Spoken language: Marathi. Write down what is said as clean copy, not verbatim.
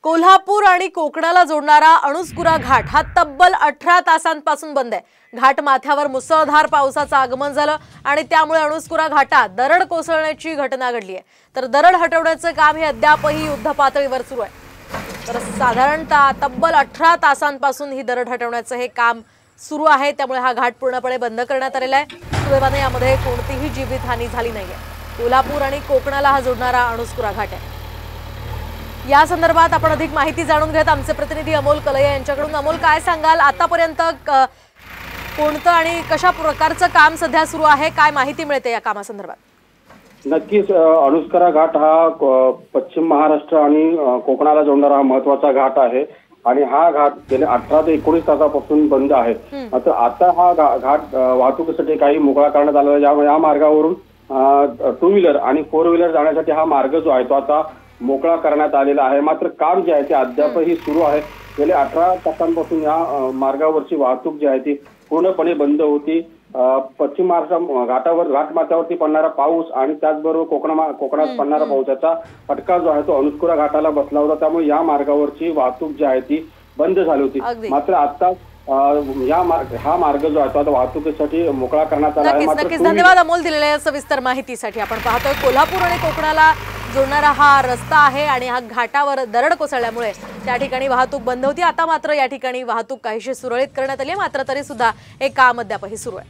कोल्हापूर आणि कोकणाला जोडणारा अणुस्कुरा घाट हा तब्बल 18 तासांपासून बंद आहे। घाट माथ्यावर मुसळधार पावसाचं आगमन झालं आणि त्यामुळे अणुस्कुरा घाटात दरड कोसळण्याची घटना घडली आहे। तर दरड हटवण्याचं काम हे अद्यापही युद्धपातळीवर सुरू आहे। तर साधारणतः तब्बल 18 तासांपासून ही दरड हटवण्याचं हे काम सुरू आहे। त्यामुळे हा घाट पूर्णपणे बंद करण्यात आलेला आहे। सुदैवाने यामध्ये कोणतीही जीवितहानी झाली नाहीये। कोल्हापूर आणि कोकणाला हा जोडणारा अणुस्कुरा घाट आहे। या संदर्भात आपण अधिक माहिती जाणून घेत आमचे प्रतिनिधी अमोल कलया यांच्याकडून। अमोल, काय सांगाल, आतापर्यंत कोणतं आणि कशा प्रकारचं काम सध्या सुरू आहे, काय माहिती मिळते या कामासंदर्भात? नक्कीच अणुस्कुरा घाट हा पश्चिम महाराष्ट्र आणि कोकणाला जोडणारा महत्वाचा घाट आहे आणि हा घाट गेल्या 18 ते 19 तासापासून बंद आहे। मात्र आता हा घाट वाहतुकीसाठी काही मोकळा करण्यात आला आहे। या मार्गावरून 2 व्हीलर आणि 4 व्हीलर जाण्यासाठी हा मार्ग जो आहे तो आता मोकळा करण्यात आलेला आहे। मात्र काम जे आहे ते अद्यापही सुरू आहे। गेल्या 18 तासांपासून या मार्गावरची वाहतूक जी आहे ती पूर्णपणे बंद होती। पश्चिम महाराष्ट्र घाट माथ्यावरती पडणारा पाऊस आणि त्याचबरोबर कोकणात पडणारा पावसाचा फटका जो आहे तो अणुस्कुरा घाटाला बसला होता। त्यामुळे या मार्गावरची वाहतूक जी आहे ती बंद झाली होती। मात्र आता हा मार्ग जो आहे तो आता वाहतुकीसाठी मोकळा करण्यात आला आहे। नक्कीच धन्यवाद अमोल दिलेल्या सविस्तर माहितीसाठी। आपण पाहतोय कोल्हापूर आणि कोकणाला जोडणारा हा रस्ता आहे आणि हा घाटावर दरड कोसळल्यामुळे त्या ठिकाणी वाहतूक बंद होती। आता मात्र या ठिकाणी वाहतूक काहीशी सुरळीत करण्यात आली, मात्र तरी सुद्धा हे काम अद्यापही सुरू आहे।